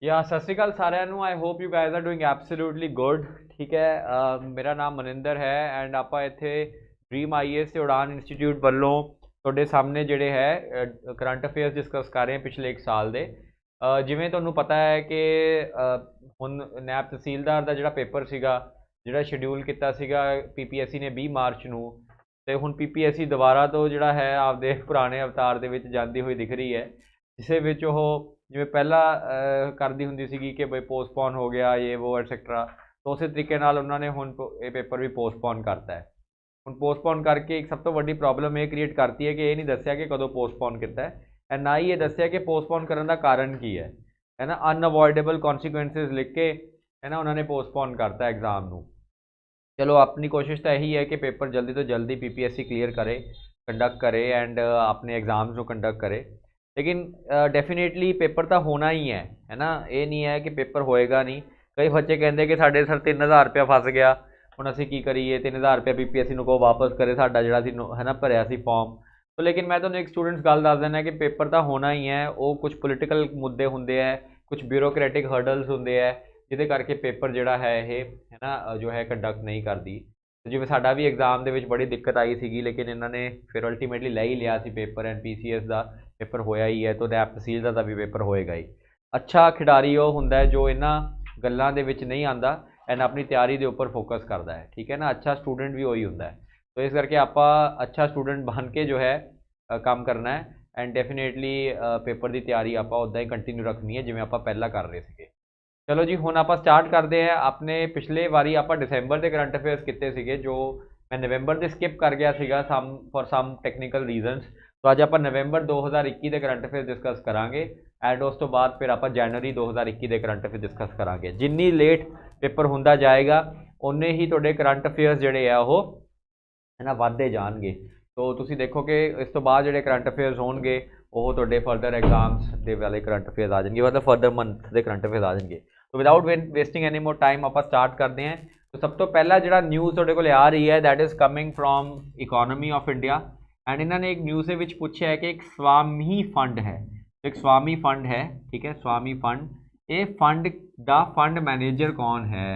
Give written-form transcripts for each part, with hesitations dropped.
या सत श्री अकाल साਰਿਆਂ ਨੂੰ। I hope you guys are doing absolutely good. ठीक है, मेरा नाम मनिंदर है एंड ਆਪਾਂ ਇੱਥੇ ਡ੍ਰੀਮ ਆਈਏਐਸ ਤੇ ਉਡਾਨ ਇੰਸਟੀਚਿਊਟ ਵੱਲੋਂ ਤੁਹਾਡੇ ਸਾਹਮਣੇ ਜਿਹੜੇ ਹੈ ਕਰੰਟ ਅਫੇਅਰਸ ਡਿਸਕਸ ਕਰ ਰਹੇ ਹਾਂ ਪਿਛਲੇ 1 ਸਾਲ ਦੇ। ਜਿਵੇਂ ਤੁਹਾਨੂੰ ਪਤਾ ਹੈ ਕਿ ਹੁਣ ਨੈਬ ਤਹਿਸੀਲਦਾਰ ਦਾ ਜਿਹੜਾ ਪੇਪਰ ਸੀਗਾ, ਜਿਹੜਾ ਸ਼ਡਿਊਲ ਕੀਤਾ ਸੀਗਾ ਪੀਪੀਐਸਸੀ ਨੇ 20 ਮਾਰਚ ਨੂੰ, ਤੇ ਹੁਣ ਪੀਪੀਐਸਸੀ ਦੁਬਾਰਾ ਤੋਂ ਜਿਹੜਾ ਹੈ ਆਪਦੇ ਪੁਰਾਣੇ ਅਵਤਾਰ ਦੇ ਵਿੱਚ ਜਾਂਦੀ ਹੋਈ ਦਿਖ ਰਹੀ ਹੈ, ਜਿਸੇ ਵਿੱਚ ਉਹ ਜਿਵੇਂ ਪਹਿਲਾਂ ਕਰਦੀ ਹੁੰਦੀ ਸੀਗੀ ਕਿ ਬਈ ਪੋਸਟਪੋਨ ਹੋ ਗਿਆ ਇਹ ਉਹ ਐਟਸੈਕਟਰਾ। ਤਾਂ ਉਸੇ ਤਰੀਕੇ ਨਾਲ ਉਹਨਾਂ ਨੇ ਹੁਣ ਇਹ ਪੇਪਰ ਵੀ ਪੋਸਟਪੋਨ ਕਰਤਾ ਹੈ। ਹੁਣ ਪੋਸਟਪੋਨ ਕਰਕੇ ਇੱਕ ਸਭ ਤੋਂ ਵੱਡੀ ਪ੍ਰੋਬਲਮ ਇਹ ਕ੍ਰੀਏਟ ਕਰਤੀ ਹੈ ਕਿ ਇਹ ਨਹੀਂ ਦੱਸਿਆ ਕਿ ਕਦੋਂ ਪੋਸਟਪੋਨ ਕੀਤਾ ਹੈ, ਐਂਡ ਨਾ ਹੀ ਇਹ ਦੱਸਿਆ ਕਿ ਪੋਸਟਪੋਨ ਕਰਨ ਦਾ ਕਾਰਨ ਕੀ ਹੈ ਨਾ। ਅਨਅਵੋਇਡੇਬਲ ਕੌਨਸੀਕੁਐਂਸਿਸ ਲਿਖ ਕੇ ਹੈ ਨਾ ਉਹਨਾਂ ਨੇ ਪੋਸਟਪੋਨ ਕਰਤਾ ਐਗਜ਼ਾਮ ਨੂੰ। चलो अपनी कोशिश तो यही है कि पेपर जल्दी तो जल्दी पीपीएससी क्लियर करे, कंडक्ट करे एंड अपने एग्ज़ाम्स को कंडक्ट करे। लेकिन डेफिनेटली पेपर तो होना ही है ना। ये नहीं है कि पेपर होएगा नहीं। कई बच्चे कहते कि साढ़े सर 3000 रुपया फस गया, हुण असीं की करिए, 3000 रुपया पीपीएससी को वापस करे साडा जिहड़ा सी है ना भरिया सी फॉर्म। तो लेकिन मैं तुहानूं एक स्टूडेंट्स गल दस देना कि पेपर तो होना ही है। वो कुछ पोलिटिकल मुद्दे होंदे है, कुछ ब्यूरोक्रेटिक हर्डल्स होंदे है, ਜਿਹਦੇ ਕਰਕੇ ਪੇਪਰ ਜਿਹੜਾ ਹੈ ਇਹ ਹੈ ਨਾ ਜੋ ਹੈ ਕੰਡਕਟ ਨਹੀਂ ਕਰਦੀ। ਜਿਵੇਂ ਸਾਡਾ ਵੀ ਐਗਜ਼ਾਮ ਦੇ ਵਿੱਚ ਬੜੀ ਦਿੱਕਤ ਆਈ ਸੀਗੀ, ਲੇਕਿਨ ਇਹਨਾਂ ਨੇ ਫਿਰ ਅਲਟੀਮੇਟਲੀ ਲੈ ਹੀ ਲਿਆ ਸੀ ਪੇਪਰ, ਐਂਡ ਪੀਸੀਐਸ ਦਾ ਪੇਪਰ ਹੋਇਆ ਹੀ ਹੈ, ਤਾਂ ਨੈਬ ਤਹਿਸੀਲਦਾਰ ਦਾ ਵੀ ਪੇਪਰ ਹੋਏਗਾ ਹੀ। ਅੱਛਾ ਖਿਡਾਰੀ ਉਹ ਹੁੰਦਾ ਹੈ ਜੋ ਇਹਨਾਂ ਗੱਲਾਂ ਦੇ ਵਿੱਚ ਨਹੀਂ ਆਉਂਦਾ ਐਂਡ ਆਪਣੀ ਤਿਆਰੀ ਦੇ ਉੱਪਰ ਫੋਕਸ ਕਰਦਾ ਹੈ। ਠੀਕ ਹੈ ਨਾ, ਅੱਛਾ ਸਟੂਡੈਂਟ ਵੀ ਉਹੀ ਹੁੰਦਾ ਹੈ। ਤਾਂ ਇਸ ਕਰਕੇ ਆਪਾਂ ਅੱਛਾ ਸਟੂਡੈਂਟ ਬਣ ਕੇ ਜੋ ਹੈ ਕੰਮ ਕਰਨਾ ਹੈ, ਐਂਡ ਡੈਫੀਨੇਟਲੀ ਪੇਪਰ ਦੀ ਤਿਆਰੀ ਆਪਾਂ ਉੱਦਾਂ ਹੀ ਕੰਟੀਨਿਊ ਰੱਖਣੀ ਹੈ ਜਿਵੇਂ ਆਪਾਂ ਪਹਿਲਾਂ ਕਰ ਰਹੇ ਸੀਗੇ। चलो जी हुण आप स्टार्ट करते हैं। अपने पिछले वारी आप दिसंबर के करंट अफेयर्स किए थे, जो मैं नवंबर के स्किप कर गया सीगा सम फॉर सम टेक्निकल रीजनस। तो अज आप नवंबर 2021 के करंट अफेयर्स डिस्कस करांगे एंड उस तो बाद फिर आप जनवरी 2021 के करंट अफेयर्स डिस्कस करांगे। जिन्नी लेट पेपर होंदा जाएगा उन्ने ही तुहाडे करंट अफेयर्स जिहड़े आ वो है ना वधदे जाणगे। तो तुसीं देखो कि इस तो बाद जिहड़े करंट अफेयर्स होणगे वो तुहाडे फर्दर एग्जाम्स दे वाले करंट अफेयर्स आ जाएंगे, मतलब फर्दर मंथ के करंट अफेयर्स आ जाएंगे। तो without wasting any more time आप स्टार्ट करते हैं। तो सब तो पहला जो न्यूज़ तुहाडे कोल आ रही है that is coming from economy of India, and इन्होंने एक न्यूज़ के पूछा है कि एक स्वामी फंड है, एक स्वामी फंड है, ठीक है, स्वामी फंड, ये फंड दा फंड मैनेजर कौन है।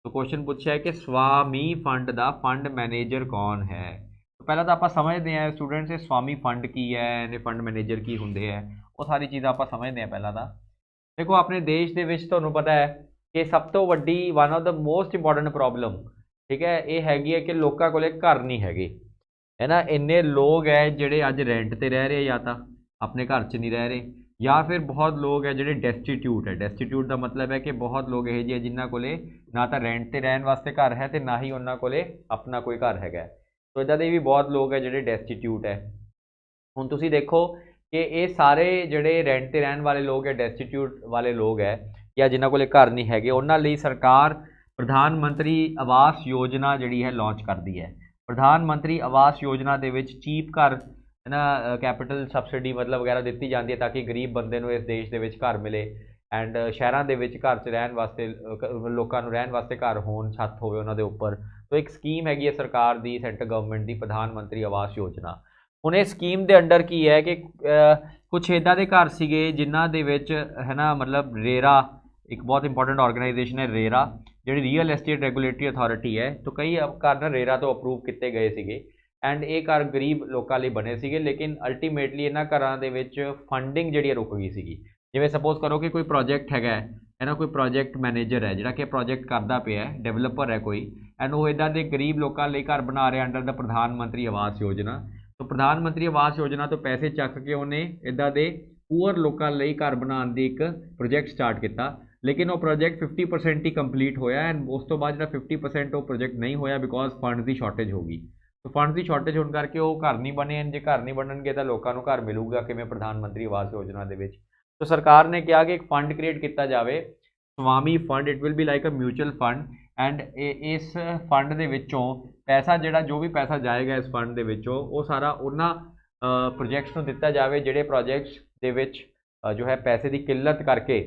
तो क्वेश्चन पूछा है कि स्वामी फंड दा फंड मैनेजर कौन है। तो पहला तो आप समझते हैं स्टूडेंट्स स्वामी फंड की है, फंड मैनेजर की होंगे है, वो सारी चीज़ आप समझते हैं। पहला तो देखो अपने देश के तुहानूं पता है कि सब तो वड्डी one of the most important problem, ठीक है, ये हैगी है कि लोगों को घर नहीं हैगे, है ना। इन्ने लोग है जिहड़े अज रेंट ते रह रहे, या तो अपने घर च नहीं रह रहे, या फिर बहुत लोग है जिहड़े डेस्टीट्यूट है। डेस्टीट्यूट का मतलब है कि बहुत लोग यह जी जिन्होंने कोले ना तो रेंट ते रहन वास्ते घर है, तो ना ही उन्होंने कोले अपना कोई घर हैगा। तो इदां दे भी बहुत लोग है जिहड़े डेस्टीट्यूट है। हुण तुसीं देखो कि ये सारे जिहड़े रेंट ते रहन वाले लोग है, डेस्टीट्यूट वाले लोग है, या जिन्हां कोले घर नहीं हैगे, उन्हां लई सरकार प्रधानमंत्री आवास योजना जिहड़ी है लॉन्च करदी है। प्रधानमंत्री आवास योजना दे विच चीप घर है ना, कैपिटल सबसिडी मतलब वगैरह दी जाती है ताकि गरीब बंदे नूं इस देश दे विच घर मिले, एंड शहरां दे विच घर च रहन वास्ते लोकां नूं रहन वास्ते घर होण, छत होवे उन्हां दे उपर। तो एक स्कीम हैगी है सरकार दी, सेंटर गवर्नमेंट की प्रधानमंत्री आवास योजना। ਹੁਣ ਇਹ ਸਕੀਮ ਦੇ ਅੰਡਰ ਕੀ ਹੈ ਕਿ ਕੁਛ ਇੱਦਾਂ ਦੇ ਘਰ ਸੀਗੇ ਜਿਨ੍ਹਾਂ ਦੇ ਵਿੱਚ ਹੈ ਨਾ, ਮਤਲਬ ਰੇਰਾ ਇੱਕ ਬਹੁਤ ਇੰਪੋਰਟੈਂਟ ਆਰਗੇਨਾਈਜੇਸ਼ਨ ਹੈ, ਰੇਰਾ ਜਿਹੜੀ ਰੀਅਲ ਐਸਟੇਟ ਰੈਗੂਲੇਟਰੀ ਅਥਾਰਟੀ ਹੈ। तो ਕਈ ਘਰ ਨਾ ਰੇਰਾ ਤੋਂ ਅਪਰੂਵ ਕੀਤੇ ਗਏ ਸੀਗੇ, ਐਂਡ ਇਹ ਘਰ ਗਰੀਬ ਲੋਕਾਂ ਲਈ ਬਣੇ ਸੀਗੇ, ਲੇਕਿਨ ਅਲਟੀਮੇਟਲੀ ਇਹਨਾਂ ਘਰਾਂ ਦੇ ਵਿੱਚ ਫੰਡਿੰਗ ਜਿਹੜੀ ਰੁਕ ਗਈ ਸੀਗੀ। ਜਿਵੇਂ ਸਪੋਜ਼ ਕਰੋ ਕਿ ਕੋਈ ਪ੍ਰੋਜੈਕਟ ਹੈਗਾ ਹੈ ਨਾ, ਕੋਈ ਪ੍ਰੋਜੈਕਟ ਮੈਨੇਜਰ ਹੈ ਜਿਹੜਾ ਕਿ ਪ੍ਰੋਜੈਕਟ ਕਰਦਾ ਪਿਆ ਹੈ, ਡਿਵੈਲਪਰ ਹੈ ਕੋਈ, ਐਂਡ ਉਹ ਇੱਦਾਂ ਦੇ ਗਰੀਬ ਲੋਕਾਂ ਲਈ ਘਰ ਬਣਾ ਰਿਹਾ ਅੰਡਰ ਦਾ ਪ੍ਰਧਾਨ ਮੰਤਰੀ ਆਵਾਸ ਯੋਜਨਾ। तो प्रधानमंत्री आवास योजना तो पैसे चक के उन्हें इदा दे पूअर लोगों लई घर बनाने की एक प्रोजेक्ट स्टार्ट किया, लेकिन वो प्रोजेक्ट 50% ही कंप्लीट होया, एंड उस तो बाद जो 50% वो प्रोजेक्ट नहीं होया बिकॉज फंड की शॉर्टेज होगी। तो फंड की शॉर्टेज होने करके वो घर नहीं बने, जो घर नहीं बननगे तो लोगों को घर मिलूगा किवें प्रधानमंत्री आवास योजना दे विच। तो सरकार ने कहा कि एक फंड क्रिएट किया जाए, स्वामी fund, it will be like a mutual fund, and इस फंड के विचों पैसा जिहड़ा जो भी पैसा जाएगा इस फंड के विचों वो सारा उन्होंने प्रोजैक्ट्स नूं दिता जाए जिहड़े प्रोजैक्ट्स दे विच जो है पैसे की किल्लत करके,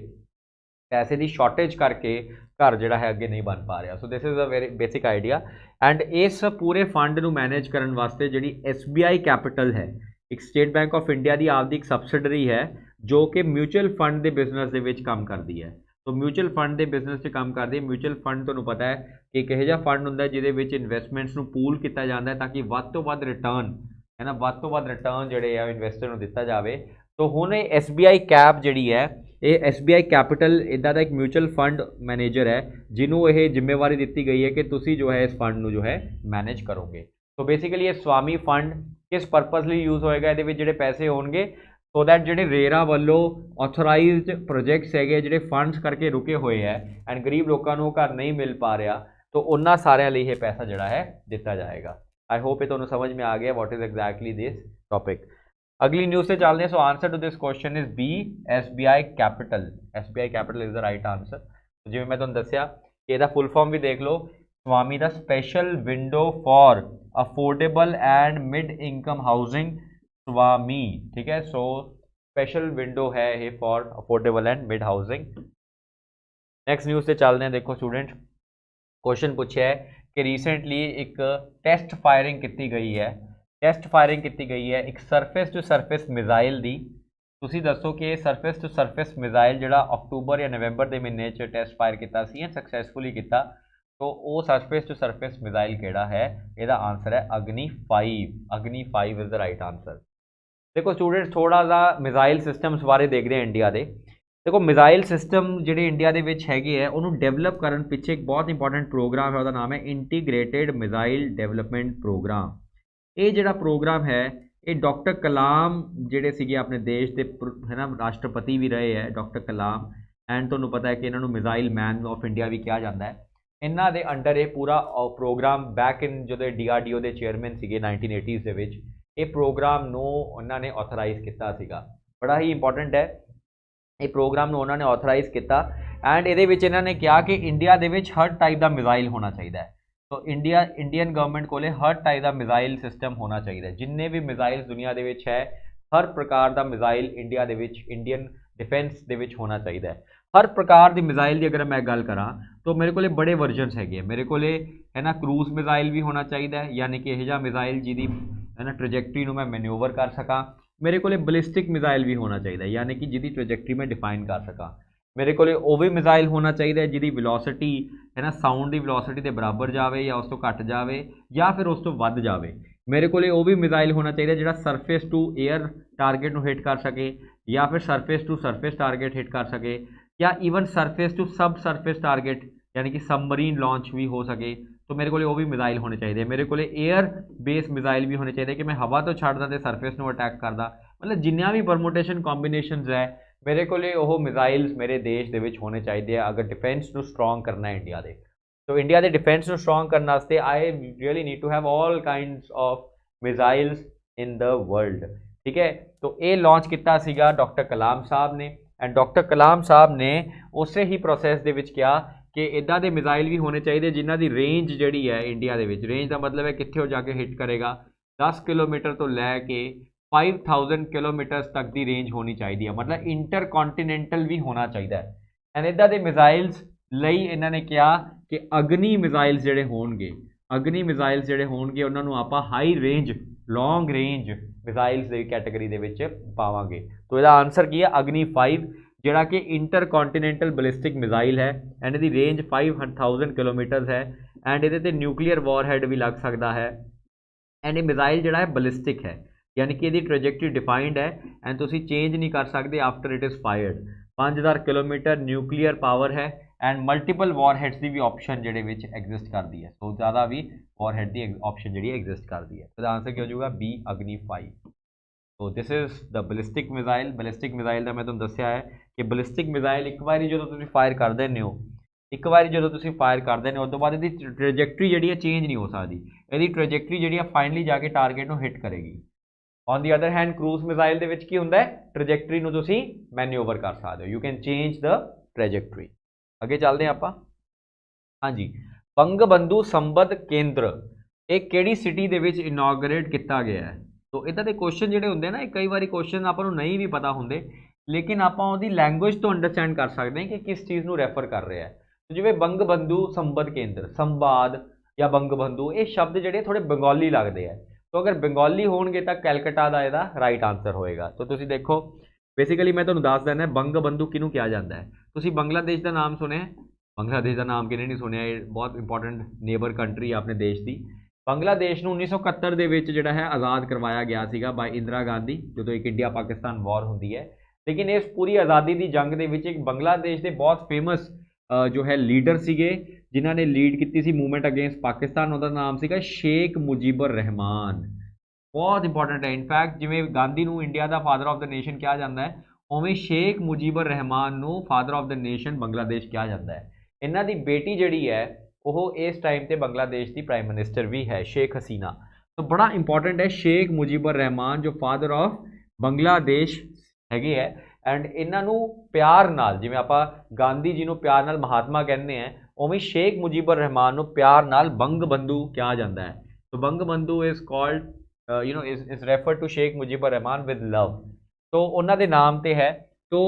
पैसे की शॉर्टेज करके घर जिहड़ा है अगे नहीं बन पा रहा। So this is a very basic idea, and इस पूरे फंड नूं मैनेज करने वास्ते जिहड़ी SBI कैपिटल है, एक स्टेट बैंक ऑफ इंडिया की आपकी एक सबसिडरी है ਜੋ ਕਿ ਮਿਊਚੁਅਲ ਫੰਡ ਦੇ ਬਿਜ਼ਨਸ ਦੇ ਵਿੱਚ ਕੰਮ ਕਰਦੀ ਹੈ। तो म्यूचुअल फंड के बिजनेस से काम करती है। म्यूचुअल फंड तुहानूं पता है कि एक इहो जिहा फंड हुंदा जिहदे विच इन्वेस्टमेंट्स नूं पूल किया जाता है ताकि वध तो वध रिटर्न है ना, वध तो वध रिटर्न जिहड़े आ इन्वेस्टर नूं दिता जाए। तो हुण SBI कैप जिहड़ी है ये SBI कैपिटल इदां दा एक म्यूचुअल फंड मैनेजर है जिन्हों ये जिम्मेवारी दी गई है कि तुसीं जो है इस फंड नूं जो है मैनेज करोगे। तो बेसिकली ये स्वामी फंड किस परपज़ लई यूज़ होएगा, इहदे विच जिहड़े पैसे होणगे सो दैट जिहड़े रेरा वालों ऑथोराइज्ड प्रोजेक्ट्स है जिहड़े फंड्स करके रुके हुए हैं एंड गरीब लोगों को घर नहीं मिल पा रहा तो उन्होंने सारे लिए ये पैसा जिहड़ा है दिता जाएगा। आई होप ये तुहानूं समझ में आ गया what is exactly this topic. अगली न्यूज़ से चलते हैं। So answer to this question is B, SBI capital. SBI capital is the right answer. जिवें मैं तुहानूं दस्सिया कि इहदा फुल फॉर्म भी देख लो, स्वामी दा special window for affordable and mid income housing स्वामी, ठीक है। सो स्पेशल विंडो है ये for affordable and mid housing. Next news से चलते हैं। देखो स्टूडेंट, क्वेश्चन पूछा है कि रिसेंटली एक टेस्ट फायरिंग की गई है, टेस्ट फायरिंग की गई है एक सरफेस टू सरफेस मिसाइल दी। तुसी दसो कि सरफेस टू सरफेस मिसाइल जिहड़ा अक्टूबर या नवंबर के महीने टेस्ट फायर किया सक्सैसफुली किया, तो वो सरफेस टू सरफेस मिसाइल किहड़ा है, इसका आंसर है अग्नि 5। अग्नि 5 इज द राइट आंसर। देखो स्टूडेंट्स, थोड़ा सा मिसाइल सिस्टम्स बारे देखते हैं इंडिया के। देखो मिसाइल सिस्टम जिहड़े इंडिया के विच हैगे है उन्होंने डेवलप करने पिछे एक बहुत इंपॉर्टेंट प्रोग्राम है, उसका नाम है इंटीग्रेटेड मिसाइल डेवलपमेंट प्रोग्राम। ये जिहड़ा प्रोग्राम है ये डॉक्टर कलाम जिहड़े सीगे अपने देश के है ना राष्ट्रपति भी रहे हैं डॉक्टर कलाम, एंड तुहानूं पता है कि इन्होंने मिसाइल मैन ऑफ इंडिया भी कहा जाता है। इन्हां दे अंडर ये पूरा प्रोग्राम बैक इन जो DRDO के चेयरमैन सीगे 1980s दे विच ये प्रोग्राम नूं उन्होंने ऑथराइज किया सीगा। बड़ा ही इंपॉर्टेंट है ये प्रोग्राम नूं उन्होंने ऑथराइज किया एंड ये इन्होंने कहा कि इंडिया दे विच हर टाइप का मिसाइल होना चाहिए। तो इंडियन गवर्नमेंट को हर टाइप का मिसाइल सिस्टम होना चाहिए। जिन्ने भी मिसाइल दुनिया दे विच है हर प्रकार का मिसाइल इंडिया दे विच इंडियन डिफेंस दे विच होना चाहिए। हर प्रकार की मिसाइल की अगर मैं गल करा तो मेरे को बड़े वर्जनस है। मेरे को है ना क्रूज मिसाइल भी होना चाहिए, यानी कि यह मिसाइल जिहदी है ना ट्रैजेक्टरी मैं मैन्यूवर कर सका। मेरे को बलिस्टिक मिसाइल भी होना चाहिए, यानी कि जिहदी ट्रैजेक्टरी मैं डिफाइन कर सका। मेरे को वो भी मिसाइल होना चाहिए जिहदी वेलोसिटी है ना साउंड की वेलोसिटी के बराबर जाए या उस तो घट जाए या फिर उस तो वध जाए। मेरे को वो भी मिसाइल होना चाहिए जिहड़ा सरफेस टू एयर टारगेट में हिट कर सके या फिर surface to surface target hit कर सके या even surface to sub surface target यानी कि सबमरीन लॉन्च भी हो सके। तो मेरे को वो भी मिसाइल होने चाहिए। मेरे को एयर बेस मिसाइल भी होने चाहिए कि मैं हवा तो छड्डदा तो सरफेस में अटैक करदा। मतलब जिन्ना भी परमुटेशन कॉम्बीनेशंस है मेरे को वो मिसाइल्स मेरे देश के होने चाहिए अगर डिफेंस नूं स्ट्रोंग करना है इंडिया के। तो इंडिया के डिफेंस नूं स्ट्रोंग करने वास्ते I really need to have all kinds of missiles in the world, ठीक है। तो ये लॉन्च किया सीगा डॉक्टर कलाम साहब ने एंड डॉक्टर कलाम साहब ने उस ही प्रोसैस दे विच कहा कि इदा के मिसाइल भी होने चाहिए जिन्हों की रेंज जी है इंडिया के रेंज का मतलब है कितने जाके हिट करेगा 10 किलोमीटर तो लैके 5000 किलोमीटर्स तक की रेंज होनी चाहिए है, मतलब इंटर कॉन्टीनेंटल भी होना चाहिए। एंड इदा के मिसाइल्स लई इन्होंने कहा कि अग्नि मिसाइल्स जोड़े होंगे, अग्नि मिसाइल्स जोड़े होंगे उन्होंने आप high range long range missiles की कैटेगरी के पावांगे। तो यदा आंसर की है अग्नि 5 जिहड़ा कि इंटर कॉन्टीनेंटल बलिस्टिक मिसाइल है एंड इसकी रेंज 5000 किलोमीटर्स है एंड ये न्यूक्लीयर वॉरहेड भी लग सकता है। एंड ये मिसाइल जिहड़ा है बलिस्टिक है यानी कि इसकी ट्रैजेक्टरी डिफाइंड है एंड तुसी चेंज नहीं कर सकते after it is fired. 5000 kilometre nuclear power है एंड मल्टीपल वॉरहेड्स की भी ऑप्शन जिहड़े विच एग्जिस्ट करती है। तो ज़्यादा भी वॉरहेड की ऑप्शन जी एग्जिस्ट करती है। तो आंसर क्या हो जाएगा बी अग्नि 5। तो this is the ballistic missile. Ballistic missile का मैं तुहानूं दस्सिया है कि बलिस्टिक मिसाइल एक बार जो तुसीं फायर कर देने हो, एक बार जो तुसीं फायर कर देने उस तो बाद इसकी ट्रैजेक्टरी जी चेंज नहीं हो सकती। इसकी ट्रैजेक्टरी जी फाइनली जाके टारगेट को हिट करेगी। On the other hand cruise missile के विच की हुंदा है ट्रैजेक्टरी नूं तुसीं मैन्यूवर कर सकते हो, you can change the trajectory. अगे चलते हैं आप। हाँ जी, बंगबंधु संबद्ध केंद्र एक किहड़ी सिटी दे विच इनॉगरेट किया गया है। तो इदां दे क्वेश्चन जिहड़े हुंदे ना कई बार क्वेश्चन आपां नूं नहीं भी पता हुंदे लेकिन आपां उहदी लैंगुएज तो अंडरस्टैंड कर सकते हैं कि किस चीज़ नूं रैफर कर रहा है। तो जिवें बंगबंधु संबद्ध केंद्र संवाद या बंगबंधु ये शब्द जिहड़े थोड़े बंगाली लगते हैं। तो अगर बंगाली होणगे तो कैलकटा का इसदा राइट आंसर होएगा। तो तुसीं देखो ਬੇਸਿਕਲੀ ਮੈਂ ਤੁਹਾਨੂੰ ਦੱਸ ਦਿੰਦਾ ਬੰਗ ਬੰਧੂ ਕਿਹਨੂੰ ਕਿਹਾ ਜਾਂਦਾ ਹੈ। ਤੁਸੀਂ ਬੰਗਲਾਦੇਸ਼ ਦਾ ਨਾਮ ਸੁਣਿਆ? ਬੰਗਲਾਦੇਸ਼ ਦਾ ਨਾਮ ਕਿਹਨੇ ਨਹੀਂ ਸੁਣਿਆ, ਇਹ ਬਹੁਤ ਇੰਪੋਰਟੈਂਟ ਨੇਬਰ ਕੰਟਰੀ ਆ ਆਪਣੇ ਦੇਸ਼ ਦੀ। ਬੰਗਲਾਦੇਸ਼ ਨੂੰ 1971 ਦੇ ਵਿੱਚ ਜਿਹੜਾ ਹੈ ਆਜ਼ਾਦ ਕਰਵਾਇਆ ਗਿਆ ਸੀਗਾ ਬਾਈ ਇੰਦਰਾ ਗਾਂਧੀ, ਜਦੋਂ ਇੱਕ ਇੰਡੀਆ ਪਾਕਿਸਤਾਨ ਵਾਰ ਹੁੰਦੀ ਹੈ। ਲੇਕਿਨ ਇਸ ਪੂਰੀ ਆਜ਼ਾਦੀ ਦੀ ਜੰਗ ਦੇ ਵਿੱਚ ਇੱਕ ਬੰਗਲਾਦੇਸ਼ ਦੇ ਬਹੁਤ ਫੇਮਸ ਜੋ ਹੈ ਲੀਡਰ ਸੀਗੇ ਜਿਨ੍ਹਾਂ ਨੇ ਲੀਡ ਕੀਤੀ ਸੀ ਮੂਵਮੈਂਟ ਅਗੇਂਸਟ ਪਾਕਿਸਤਾਨ, ਉਹਦਾ ਨਾਮ ਸੀਗਾ ਸ਼ੇਖ ਮੁਜੀਬੁਰ ਰਹਿਮਾਨ। ਬਹੁਤ ਇੰਪੋਰਟੈਂਟ ਹੈ। ਇਨਫੈਕਟ ਜਿਵੇਂ ਗਾਂਧੀ ਨੂੰ India the father of the nation ਕਿਹਾ ਜਾਂਦਾ ਹੈ, ਉਵੇਂ ਸ਼ੇਖ ਮੁਜੀਬੁਰ ਰਹਿਮਾਨ ਨੂੰ father of the nation Bangladesh ਕਿਹਾ ਜਾਂਦਾ ਹੈ। ਇਹਨਾਂ ਦੀ ਬੇਟੀ ਜਿਹੜੀ ਹੈ ਉਹ ਇਸ ਟਾਈਮ ਤੇ ਬੰਗਲਾਦੇਸ਼ ਦੀ ਪ੍ਰਾਈਮ ਮਿਨਿਸਟਰ ਵੀ ਹੈ, ਸ਼ੇਖ ਹਸੀਨਾ। ਤਾਂ ਬੜਾ ਇੰਪੋਰਟੈਂਟ ਹੈ ਸ਼ੇਖ ਮੁਜੀਬੁਰ ਰਹਿਮਾਨ ਜੋ ਫਾਦਰ ਆਫ ਬੰਗਲਾਦੇਸ਼ ਹੈਗੇ ਹੈ। ਐਂਡ ਇਹਨਾਂ ਨੂੰ ਪਿਆਰ ਨਾਲ, ਜਿਵੇਂ ਆਪਾਂ ਗਾਂਧੀ ਜੀ ਨੂੰ ਪਿਆਰ ਨਾਲ ਮਹਾਤਮਾ ਕਹਿੰਦੇ ਆ, ਉਵੇਂ ਸ਼ੇਖ ਮੁਜੀਬੁਰ ਰਹਿਮਾਨ ਨੂੰ ਪਿਆਰ ਨਾਲ ਬੰਗ ਬੰਧੂ ਕਿਹਾ ਜਾਂਦਾ ਹੈ। So Bangabandhu is called is referred to Sheikh Mujibur Rahman with love। तो ਉਹਨਾਂ ਦੇ ਨਾਮ ਤੇ ਹੈ। तो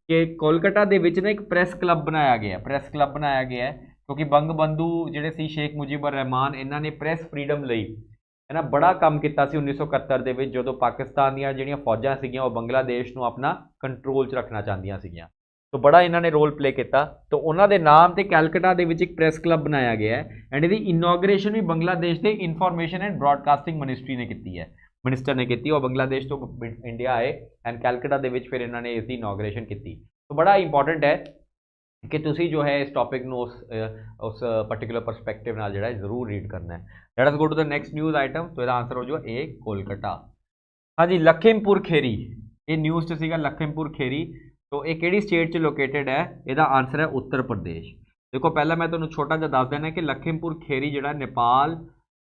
ਕਿ ਕੋਲਕਾਤਾ ਦੇ ਵਿੱਚ ਨਾ ਇੱਕ ਪ੍ਰੈਸ ਕਲੱਬ ਬਣਾਇਆ ਗਿਆ, ਪ੍ਰੈਸ ਕਲੱਬ ਬਣਾਇਆ ਗਿਆ ਕਿਉਂਕਿ ਬੰਗ ਬੰਧੂ ਜਿਹੜੇ ਸੀ ਸ਼ੇਖ ਮੁਜੀਬੁਰ ਰਹਿਮਾਨ, ਇਹਨਾਂ ਨੇ ਪ੍ਰੈਸ ਫਰੀडम ਲਈ ਹੈ ਨਾ ਬੜਾ ਕੰਮ ਕੀਤਾ ਸੀ 1971 ਦੇ ਵਿੱਚ, ਜਦੋਂ ਪਾਕਿਸਤਾਨ ਦੀਆਂ ਜਿਹੜੀਆਂ ਫੌਜਾਂ ਸੀਗੀਆਂ ਉਹ ਬੰਗਲਾਦੇਸ਼ ਨੂੰ ਆਪਣਾ ਕੰਟਰੋਲ 'ਚ ਰੱਖਣਾ ਚਾਹੁੰਦੀਆਂ ਸੀਗੀਆਂ। तो बड़ा इन्होंने रोल प्ले किया। तो उन्होंने नाम से कैलकटा के एक प्रैस क्लब बनाया गया है एंड इसकी इनॉग्रेशन भी बांग्लादेश के इनफॉर्मेशन एंड ब्रॉडकास्टिंग मिनिस्ट्री ने की है, मिनिस्टर ने की। और बांग्लादेश तो इंडिया आए एंड कैलकटा के फिर इन्होंने इसकी इनॉग्रेशन की। तो बड़ा इंपॉर्टेंट है कि तुसी जो है इस टॉपिक में उस पर्टिकुलर परसपैक्टिव नाल जिहड़ा जरूर रीड करना है। Let us go to the next news item. तो इसका आंसर हो जाएगा ए कोलकाता। हाँ जी, लखीमपुर खेरी, ये न्यूज़ च सीगा लखीमपुर खेरी। तो ये किहड़ी स्टेट च लोकेटेड है? इसका आंसर है उत्तर प्रदेश। देखो पहला मैं तुहानूं छोटा जिहा दस देना कि लखीमपुर खेरी जिहड़ा नेपाल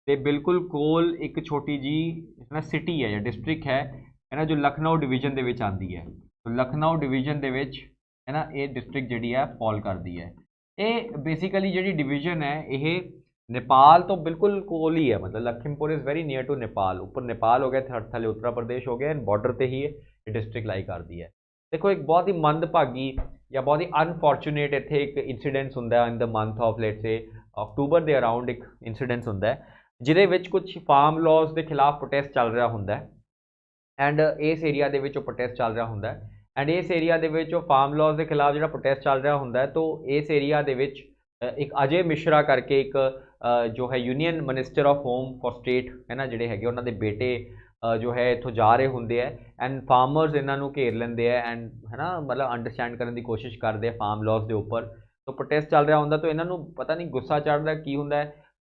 के बिल्कुल कोल एक छोटी जी सिटी है या डिस्ट्रिक्ट है ना, जो लखनऊ डिवीजन दे विच आंदी है। तो लखनऊ डिवीजन दे विच है ना ये डिस्ट्रिक्ट जिहड़ी है फॉल करती है। ये बेसिकली जिहड़ी डिवीजन है ये नेपाल तो बिल्कुल कोल ही है, मतलब Lakhimpur is very near to Nepal. ऊपर नेपाल हो गया, थले उत्तर प्रदेश हो गया एंड बॉर्डर पर ही ये डिस्ट्रिक्ट लाई करती है। देखो एक बहुत ही मंदभागी या बहुत ही अनफॉर्चुनेट इत्थे एक इंसीडेंस हुंदा है in the month of late से अक्टूबर के अराउंड एक इंसीडेंस हुंदा है जिहदे विच कुछ फार्म लॉज के खिलाफ प्रोटेस्ट चल रहा हुंदा है एंड इस एरिया दे विच प्रोटेस्ट चल रहा हुंदा है एंड इस एरिया दे विच फार्म लॉज के खिलाफ जिहड़ा प्रोटेस्ट चल रहा हुंदा है। तो इस एरिया दे विच एक अजय मिश्रा करके एक जो है union minister of home for state है ना, जिहड़े हैगे उन्हां दे बेटे जो है इतों जा रहे होंगे एंड फार्मर्स इन्हों घेर लेंगे एंड है ना, मतलब अंडरस्टैंड करने की कोशिश करते हैं फार्म लॉज के उपर। तो प्रोटेस्ट चल रहा होंगे तो इन्हों पता नहीं गुस्सा चढ़ता की होंगे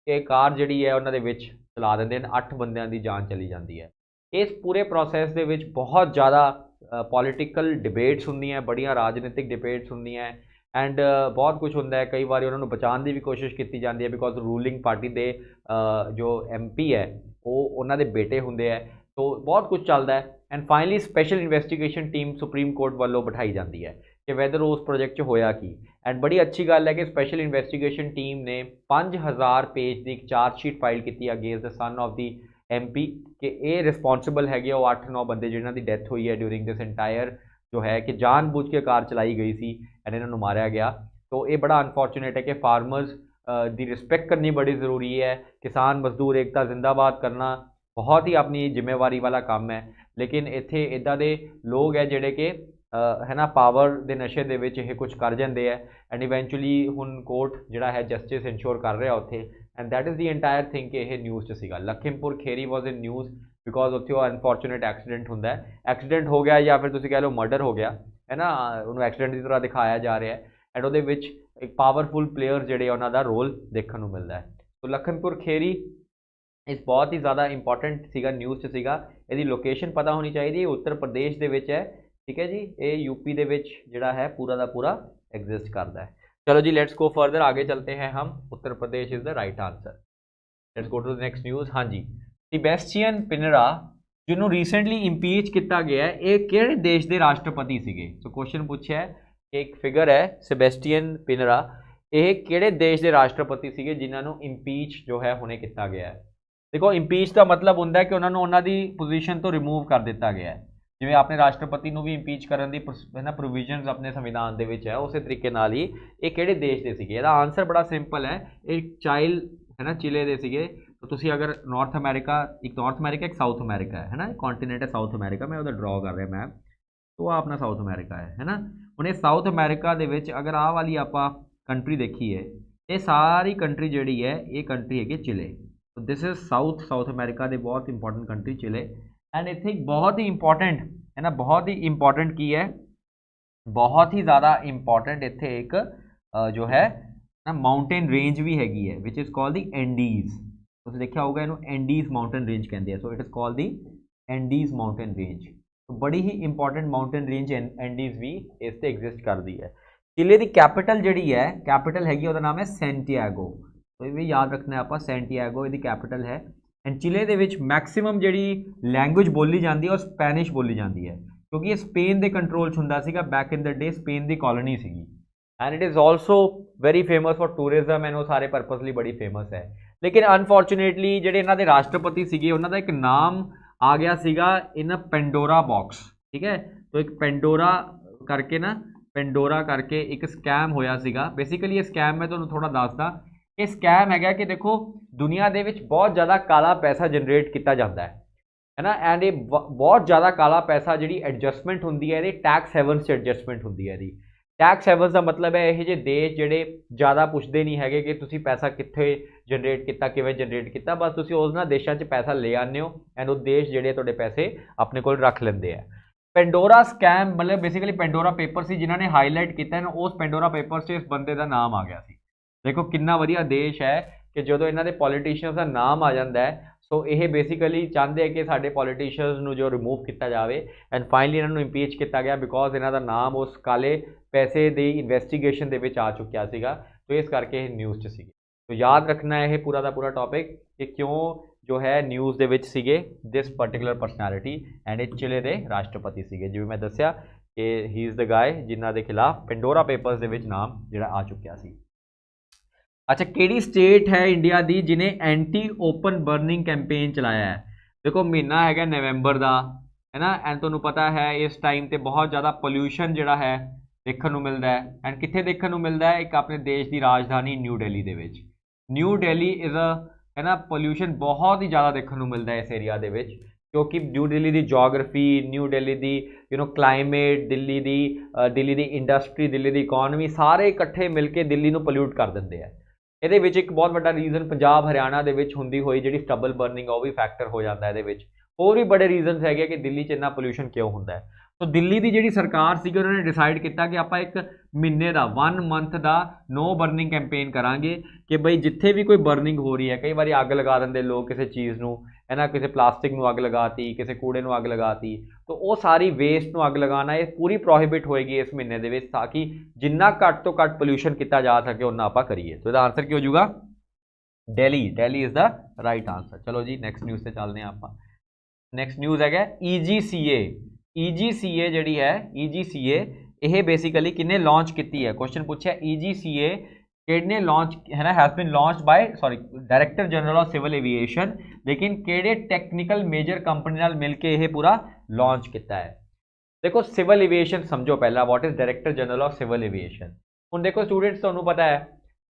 कि कार जी है उन्होंने चला देंगे, 8 बंदियां की जान चली जाती है। इस पूरे प्रोसैस के विच बहुत ज़्यादा पॉलिटिकल डिबेट्स होंदियां, बड़ियां राजनीतिक डिबेट्स होंदियां एंड बहुत कुछ होंदा है। कई बार उन्होंने बचाने की भी कोशिश की जाती है बिकॉज रूलिंग पार्टी के जो MP है वो उन्होंने बेटे होंगे है। तो बहुत कुछ चलता है and finally special investigation team supreme court वालों बिठाई जाती है कि वैदर उस प्रोजेक्ट होया की। एंड बड़ी अच्छी गल है कि स्पैशल इन्वेस्टिगेशन टीम ने 5000 पेज की एक चार्जशीट फाइल की against the son of the MP कि ये रिस्पॉन्सिबल है 8-9 बंदे जिन्हों की डेथ हुई है ड्यूरिंग दिस इंटायर जो है कि जानबूझ के कार चलाई गई सी एंड इन्होंने मारा गया। तो ये बड़ा अनफॉर्चुनेट है कि फार्मर्स की रिस्पैक्ट करनी बड़ी ज़रूरी है। किसान मजदूर एकता जिंदाबाद करना बहुत ही अपनी जिम्मेवारी वाला काम है, लेकिन इत्थे इदां दे लोग है जिहड़े कि है ना पावर के नशे दे विच ये कुछ कर जाते हैं एंड इवेंचुअली हुण कोर्ट जिहड़ा है जस्टिस इंश्योर कर रहा उत्थे and that is the entire thing कि यह न्यूज़ च सीगा। Lakhimpur Kheri was in news because उत्थे अनफॉर्चुनेट एक्सीडेंट हुंदा है, एक्सीडेंट हो गया या फिर तुसीं कह लो मर्डर हो गया है ना, उन्होंने एक्सीडेंट की तरह दिखाया जा रहा है एंड उहदे विच एक पावरफुल प्लेयर जिहड़े उन्हां दा रोल देखने को मिलता है। तो लखीमपुर खेरी इस बहुत ही ज़्यादा इंपॉर्टेंट सीगा न्यूज़ सीगा। इसकी लोकेशन पता होनी चाहिए, उत्तर प्रदेश के विच है, ठीक है जी। ये UP के विच जिहड़ा है पूरा का पूरा एग्जिस्ट करता है। चलो जी लेट्स गो फर्दर, आगे चलते हैं हम। Uttar Pradesh is the right answer. Let's go to the next news. हाँ जी, सेबेस्टियन पिनरा जिन्होंने रीसेंटली इंपीच किया गया है ये किहड़े देश के राष्ट्रपति सीगे। सो क्वेश्चन पूछा है कि एक फिगर है सेबेस्टियन पिनरा, ये किहड़े देश के राष्ट्रपति सीगे जिन्होंने इंपीच जो है हुणे किया गया है। देखो इंपीच का मतलब होंदा है कि उन्होंने उन्होंने पोजीशन तो रिमूव कर दिता गया है, जिवें अपने राष्ट्रपति को भी इंपीच करने की है ना प्रोविजनस अपने संविधान के है, उस तरीके नाल ही ये किहड़े देश के सीगे। इहदा आंसर बड़ा सिंपल है, एक चाइल्ड है ना चिले के सीगे। तो तुसीं अगर नॉर्थ अमेरिका एक साउथ अमेरिका है ना, कॉन्टीनेंट है साउथ अमेरिका, मैं उहदा ड्रॉ कर रहा मैप। तो आ अपना साउथ अमेरिका है ना। हुण साउथ अमेरिका दे विच अगर आ वाली आपां कंट्री देखीए, ये सारी कंट्री जिहड़ी है ये कंट्री हैगी चिले। तो दिस इज साउथ अमेरिका दे बहुत इंपॉर्टेंट कंट्री चिले। एंड इत्थे एक बहुत ही इंपॉर्टेंट है ना, बहुत ही इंपॉर्टेंट की है, बहुत ही ज़्यादा इंपॉर्टेंट इत्थे एक जो है ना माउंटेन रेंज भी हैगी है which is called the Andes. तुसीं देखिया होगा इनू एंडीज माउंटेन रेंज कहते हैं। So it is called the Andes mountain range. तो बड़ी ही इंपॉर्टेंट माउंटेन रेंज एंडीज भी इस ते एग्जिस्ट करती है। चिले की कैपिटल जिहड़ी है, कैपिटल हैगी उहदा नाम है सैंटियागो। तो ये भी याद रखना है आपां, सैंटियागो इहदी कैपिटल है। And Chile they which maximum जिहड़ी लैंग्वेज बोली जाती है वो स्पैनिश बोली जाती है, क्योंकि ये स्पेन के कंट्रोल च हुंदा सीगा back in the day, Spain की कॉलोनी सीगी। And it is also very famous for tourism and वो सारे पर्पज लिए बड़ी फेमस है। लेकिन अनफॉर्चुनेटली ਜਿਹੜੇ ਇਹਨਾਂ ਦੇ ਰਾਸ਼ਟਰਪਤੀ ਸੀਗੇ ਉਹਨਾਂ ਦਾ ਇੱਕ ਨਾਮ ਆ ਗਿਆ ਸੀਗਾ ਇਨ ਪੈਂਡੋਰਾ ਬਾਕਸ। ਠੀਕ ਹੈ, तो एक ਪੈਂਡੋਰਾ करके ना, ਪੈਂਡੋਰਾ करके एक ਸਕੈਮ ਹੋਇਆ ਸੀਗਾ। ਬੇਸਿਕਲੀ ਇਹ ਸਕੈਮ ਮੈਂ ਤੁਹਾਨੂੰ ਥੋੜਾ ਦੱਸਦਾ। ਇਹ ਸਕੈਮ ਹੈਗਾ ਕਿ ਦੇਖੋ ਦੁਨੀਆ ਦੇ ਵਿੱਚ ਬਹੁਤ ਜ਼ਿਆਦਾ ਕਾਲਾ ਪੈਸਾ ਜਨਰੇਟ ਕੀਤਾ ਜਾਂਦਾ ਹੈ ਨਾ। ਐਂਡ ਇਹ ਬਹੁਤ ਜ਼ਿਆਦਾ ਕਾਲਾ ਪੈਸਾ ਜਿਹੜੀ ਐਡਜਸਟਮੈਂਟ ਹੁੰਦੀ ਹੈ ਇਹਦੀ ਟੈਕਸ ਹੈਵਨਸ 'ਚ ਐਡਜਸਟਮੈਂਟ ਹੁੰਦੀ ਹੈ ਇਹਦੀ। टैक्स हैवन्स का मतलब है यह जे देश जोड़े ज़्यादा पुछते नहीं है कि तुसी पैसा कित्थे जनरेट किया, किवें जनरेट किया, बस तुसी उन्हां देशों च पैसा ले आने हो एंड वो देश जोड़े तुहाडे पैसे अपने कोल रख लेंदे हैं। पेंडोरा स्कैम मतलब बेसिकली पेंडोरा पेपर सी जिन्होंने हाईलाइट किया, उस पेंडोरा पेपर से इस बंदे का नाम आ गया सी। देखो कितना वधिया देश है कि जो इन्हां दे पॉलिटिशियंस का नाम आ जाता है। सो ये बेसिकली चाहते हैं कि साढ़े पॉलिटिशियंस नूं जो रिमूव किया जाए एंड फाइनली इन्होंने इंपीच किया गया बिकॉज इन्हों का नाम उस काले पैसे की इन्वेस्टिगेशन के आ चुकिया सीगा। तो इस करके न्यूज़ च सीगे। तो याद रखना है पूरा का पूरा टॉपिक कि क्यों जो है न्यूज़ दे विच सीगे दिस पर्टिकुलर परसनैलिटी एंड ये चिले के राष्ट्रपति सीगे। जिवें मैं दस्सिया कि ही इज़ द गाय जिन्हां दे खिलाफ पेंडोरा पेपर्स दे विच नाम जिहड़ा आ चुकिया सी। अच्छा, केड़ी स्टेट है इंडिया दी जिन्हें एंटी ओपन बर्निंग कैंपेन चलाया है? देखो महीना है नवंबर का है ना, एंड तुहानूं पता है इस टाइम ते बहुत ज़्यादा पोल्यूशन जिहड़ा है देखने को मिलता है। एंड कित्थे देखने को मिलता है? एक अपने देश की राजधानी new Delhi they which. New Delhi is a है ना पोल्यूशन बहुत ही ज़्यादा देखने को मिलता है इस एरिया दे विच, क्योंकि न्यू दिल्ली की जोग्राफी, न्यू दिल्ली की क्लाइमेट, दिल्ली की इंडस्ट्री, दिल्ली की इकोनॉमी सारे इकट्ठे मिलके दिल्ली को पोल्यूट कर देंगे हैं। ਇਹਦੇ ਵਿੱਚ एक बहुत बड़ा रीजन पंजाब हरियाणा ਦੇ ਵਿੱਚ ਹੁੰਦੀ ਹੋਈ ਜਿਹੜੀ स्टबल बर्निंग ਉਹ भी फैक्टर हो जाता है। ਇਹਦੇ ਵਿੱਚ ਹੋਰ भी बड़े रीजनस है कि दिल्ली 'ਚ ਇੰਨਾ पोल्यूशन क्यों ਹੁੰਦਾ है। तो दिल्ली की ਜਿਹੜੀ सरकार ਸੀ उन्होंने डिसाइड किया कि ਆਪਾਂ एक महीने का 1 मंथ का नो बर्निंग कैंपेन करांगे कि बई जिथे भी कोई बर्निंग हो रही है, कई बार अग लगा देंगे लोग किसी चीज़ को है ना, किसी प्लास्टिक में अग लगाती, किसी कूड़े में अग लगाती, तो वो सारी वेस्ट में अग लगाना ये पूरी प्रोहिबिट होएगी इस महीने के विच, ताकि जिन्ना घट तो घट पोल्यूशन किया जा सके उन्ना आपां करिए। तो इसका आंसर क्या हो जाऊगा? Delhi. Delhi is the right answer. चलो जी नेक्स्ट न्यूज़ से चलते हैं आप। नेक्स्ट न्यूज़ है EGCA। EGCA जी है EGCA यह बेसिकली किन्ने लॉन्च की है? क्वेश्चन पूछा EGCA किन्ने लॉन्च है ना, has been launch by director general of civil aviation, लेकिन किहड़े टेक्निकल मेजर कंपनी नाल मिल के यह पूरा लॉन्च किया है? देखो सिविल एविएशन समझो पहला, what is director general of civil aviation. हुण देखो स्टूडेंट्स तुहानूं पता है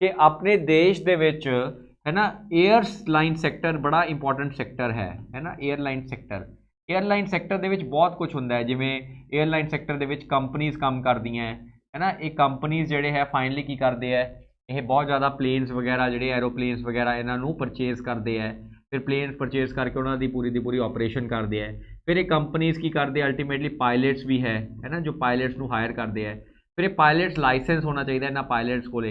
कि अपने देश दे विच है ना एयरलाइन सैक्टर बड़ा इंपॉर्टेंट सैक्टर है ना। एयरलाइन सैक्टर दे विच बहुत कुछ हुंदा है, जिवें एयरलाइन सैक्टर दे विच कंपनीज़ काम करदियां है ना। ये कंपनीज़ जिहड़े है फाइनली की करदे है, ये बहुत ज़्यादा प्लेन्स वगैरह जिहड़े एरोप्लेन्स वगैरह इन्हों परचेज करते हैं, फिर प्लेन्स परचेज करके उन्होंने पूरी पूरी ऑपरेशन करते हैं। फिर ये कंपनीज़ की करते हैं अल्टीमेटली पायलट्स भी है ना, जो पायलट्स को हायर करते हैं। फिर ये पायलट्स लाइसेंस होना चाहिए इन्होंने पायलट्स को,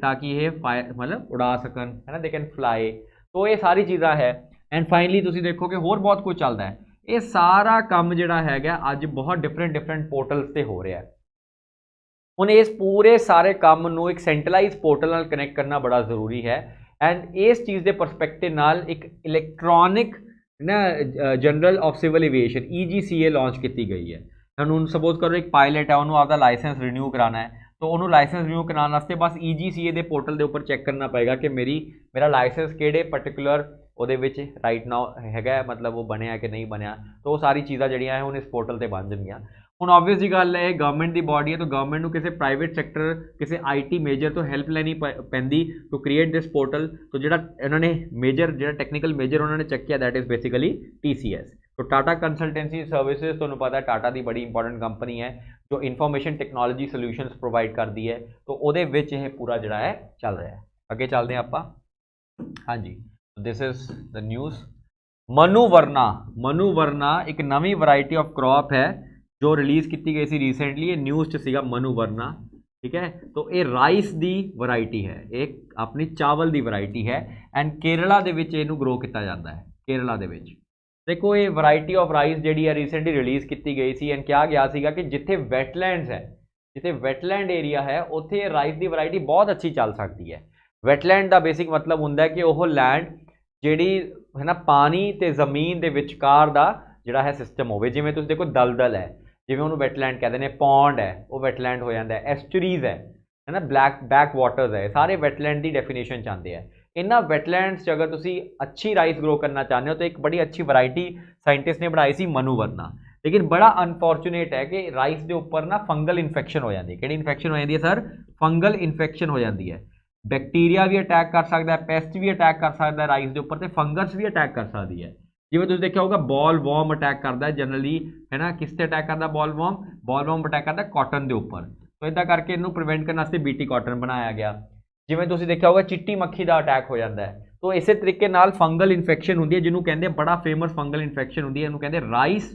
ताकि ये मतलब उड़ा सकन है ना, दे कैन फ्लाई। तो ये सारी चीज़ा है। एंड फाइनली तुसीं देखो कि होर बहुत कुछ चलता है। ये सारा काम जिहड़ा हैगा अज बहुत डिफरेंट पोर्टल्स से हो रहा है। हुण इस पूरे सारे काम नूं एक सेंट्रलाइज पोर्टल नाल कनैक्ट करना बड़ा जरूरी है। एंड इस चीज़ के परस्पैक्टिव नाल एक इलैक्ट्रॉनिक ना general of civil aviation EGCA launch की गई है। हुण सपोज करो एक पायलट है, उन्होंने आपका लाइसेंस रिन्यू कराना है, तो उन्होंने लाइसेंस रिन्यू कराने वास्ते बस EGCA के पोर्टल के उपर चैक करना पएगा कि मेरा लाइसेंस किहड़े पर्टिकुलर ਉਹਦੇ ਵਿੱਚ राइट नाउ हैगा, मतलब वो बनया कि नहीं बनया। तो वो सारी चीज़ां ਜਿਹੜੀਆਂ है ਹੁਣ इस पोर्टल से बन जाएंगियां। ਹੁਣ ऑब्वियस जी गल है गवर्नमेंट की बॉडी है, तो गवर्नमेंट को किसी प्राइवेट सैक्टर किसी IT मेजर तो हैल्प लैनी पैंदी टू क्रिएट दिस पोर्टल। तो जो इन्होंने मेजर जो टेक्निकल मेजर उन्होंने चेक किया दैट इज़ बेसिकली TCS। तो टाटा कंसल्टेंसी सर्विसेज तुहानूं पता है टाटा की बड़ी इंपॉर्टेंट कंपनी है जो इन्फॉर्मेशन टैक्नोलॉजी सोल्यूशंस प्रोवाइड करती है, तो उहदे विच यह पूरा जिहड़ा है चल रहा है। अगे चलते हैं आपां। हाँ जी, this is the news. Manu Varna एक नवी वैरायटी ऑफ क्रॉप है जो रिलीज़ की गई सी रिसेंटली, न्यूज़ च सीगा मनु वर्ना, ठीक है। तो ये राइस की वैरायटी है, एक अपनी चावल की वैरायटी है एंड केरला दे विच इहनूं ग्रो किया जाता है। केरला दे विच देखो ये वैरायटी ऑफ राइस जी है रिसेंटली रिलीज़ की गई सी एंड क्या गया सीगा कि जिथे वैटलैंड्स है, जिथे वैटलैंड एरिया है उत्थे राइस की वैरायटी बहुत अच्छी चल सकती है। वैटलैंड का बेसिक मतलब होंदा है कि वह लैंड जिहड़ी है ना पानी ते जमीन के विचकार का जिहड़ा है सिस्टम होवे, जिवें तुसीं देखो दलदल है, जिवें उन्होंने वैटलैंड कहते हैं, पौंड है वो वैटलैंड हो जाता है, एस्टरीज है ना, बैक वाटर्स है, सारे वैटलैंड की डेफिनेशन चाहते हैं। इन्हां वैटलैंड्स च अगर तुसीं अच्छी राइस ग्रो करना चाहते हो तो एक बड़ी अच्छी वैरायटी साइंटिस्ट ने बनाई सी मनु वर्ना, लेकिन बड़ा अनफॉर्चुनेट है कि राइस के उपर ना फंगल इन्फेक्शन हो जाती है। किहड़ी इन्फेक्शन हो जाती है सर? फंगल इन्फेक्शन हो जाती है। बैक्टीरिया भी अटैक कर सकता है, पेस्ट भी अटैक कर सकता है राइस के उपर, तो फंगस भी अटैक कर सकती है। जिवें तुसीं देखिया होगा बॉल वॉर्म अटैक करता है जनरली, है ना, किस ते अटैक करता बॉल वॉर्म अटैक करता है कॉटन के उपर, तो इदा करके इनू प्रिवेंट करने वास्ते बीटी कॉटन बनाया गया। जिवें तुसीं देखिया होगा चिट्टी मक्खी का अटैक हो जाता है, तो इस तरीके नाल फंगल इन्फेक्शन होंदी है जिन्होंने कहते बड़ा फेमस फंगल इन्फेक्शन होंदी है, इन्हू कहते राइस,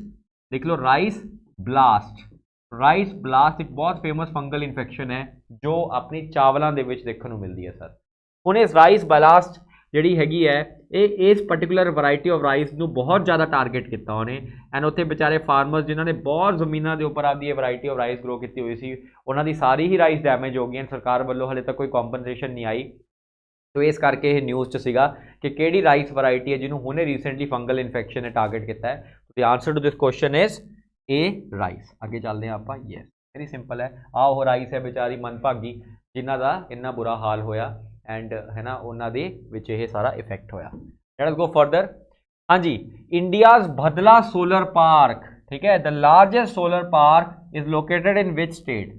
देख लो राइस ब्लास्ट। राइस ब्लास्ट एक बहुत फेमस फंगल इन्फेक्शन है जो अपनी चावलों के देखने को मिलती है सर। हुण इस राइस ब्लास्ट जिहड़ी हैगी है ये इस पर्टिकुलर वैरायटी ऑफ राइस नूं बहुत ज़्यादा टारगेट किया उन्हें, एंड उत्थे बेचारे फार्मर्स जिन्होंने बहुत जमीनों के उपर आपकी वैरायटी ऑफ राइस ग्रो की हुई सी, उन्हों की सारी ही राइस डैमेज हो गई, सरकार वालों हले तक कोई कॉम्पनसेशन नहीं आई। तो इस करके न्यूज़ च सीगा कि किहड़ी राइस वैरायटी है जिन्होंने हुणे रिसेंटली फंगल इन्फेक्शन ने टारगेट किया है। तो the answer to this question is A rice. अगे चलते हैं आप, यस वेरी सिंपल है। वो राइस है बेचारी मनभागी जिन्हों का इन्ना बुरा हाल होया एंड है ना उन्होंने विच ये सारा इफेक्ट होया। Let's go further. हाँ जी, इंडियाज भदला सोलर पार्क, ठीक है, the largest solar park is located in which state.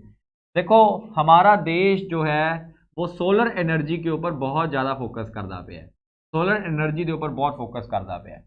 देखो हमारा देश जो है वो सोलर एनर्जी के ऊपर बहुत ज़्यादा फोकस करता पे है, सोलर एनर्जी के ऊपर बहुत फोकस करता पे है,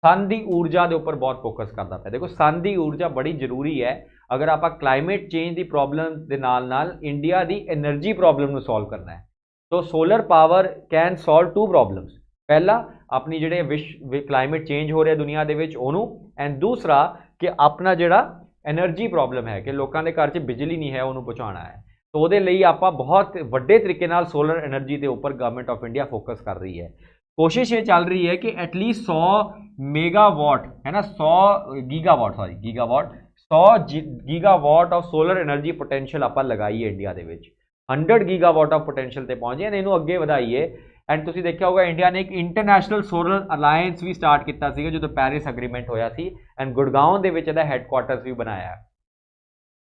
सन की ऊर्जा के उपर बहुत फोकस करता पे। देखो सन की ऊर्जा बड़ी जरूरी है अगर आप क्लाइमेट चेंज की प्रॉब्लम के नाल इंडिया की एनर्जी प्रॉब्लम को सॉल्व करना है। तो solar power can solve two problems, पहला अपनी जिहड़े विश्व क्लाइमेट चेंज हो रहा है दुनिया के उन्होंने, एंड दूसरा कि अपना जिहड़ा एनर्जी प्रॉब्लम है कि लोगों के घर च बिजली नहीं है उन्होंने पहुँचाना है। तो वो लिए आप बहुत वड्डे तरीके नाल सोलर एनर्जी के उपर गवर्नमेंट ऑफ इंडिया फोकस कर रही है। कोशिश ये चल रही है कि एटलीस्ट 100 मेगावाट है ना, 100 gigawatt 100 gigawatt of solar energy potential आप लगाइए इंडिया के 100 गीगावाट ऑफ पोटेंशियल से पहुँचे, इन्हों अगे बढ़ाइए। एंड तुसीं देखिया होगा इंडिया ने एक इंटरनेशनल सोलर अलायंस भी स्टार्ट किया जो पैरिस एग्रीमेंट होया सी, एंड गुड़गांव के विच हैडक्वार्टर्स भी बनाया।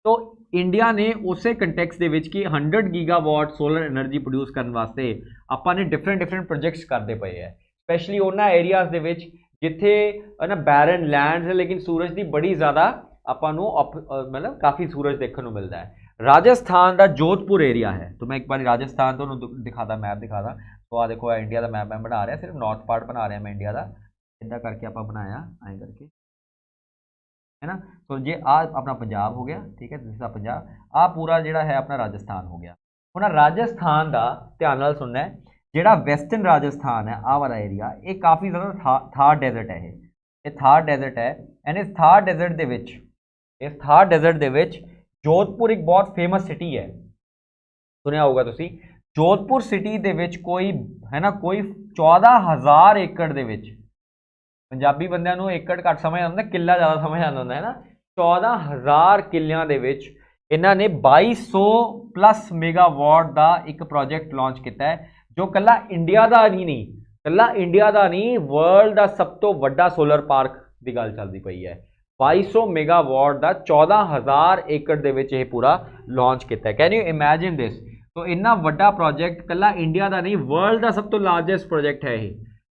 तो इंडिया ने उस कंटैक्स दे विच कि 100 गीगावाट सोलर एनर्जी प्रोड्यूस करने वास्ते आपाने डिफरेंट प्रोजेक्ट्स करते पे है, स्पैशली उन्होंने एरियाज दे विच जिथे ना बैरन लैंड है लेकिन सूरज की बड़ी ज़्यादा आपां नूं मतलब काफ़ी सूरज देखने को मिलता है। राजस्थान का जोधपुर एरिया है, तो मैं एक बार राजस्थान तो दिखाता मैप दिखाता। तो आ देखो इंडिया का मैप मैं बना रहा, सिर्फ नॉर्थ पार्ट बना रहा मैं इंडिया का, इदा करके आप बनाया आए करके, है ना। तो ये आ अपना पंजाब हो गया, ठीक है, दूसरा पंजाब, आ पूरा जिहड़ा है अपना राजस्थान हो गया। हुण राजस्थान का ध्यान नाल सुनना है, जिहड़ा वैसटर्न राजस्थान है आ वाला एरिया ये काफ़ी ज़्यादा थार डेजर्ट है, ये थार डेजर्ट है, एंड इस थार डेजर्ट दे विच इस थार डेजर्ट दे विच जोधपुर एक बहुत फेमस सिटी है, सुनिया होगा तुसी। जोधपुर सिटी दे विच कोई है ना कोई 14,000 एकड़ दे विच, पंजाबी बंदियां नूं एकड़ घट समझ आंदा, किला ज़्यादा समझ आंदा है ना, 14,000 किलियां दे विच इन्हां ने 2200 प्लस मेगावाट का एक प्रोजेक्ट लॉन्च किया है, जो कला इंडिया का नहीं कला इंडिया का नहीं वर्ल्ड का सब तो वड्डा सोलर पार्क की गल चलती पई है। 2200 मेगावाट का 14,000 एकड़ दे विच यह पूरा लॉन्च किया। Can you imagine this? तो इन्ना वड्डा प्रोजेक्ट कला इंडिया का नहीं वर्ल्ड का सब तो लार्जेस्ट प्रोजेक्ट है ये,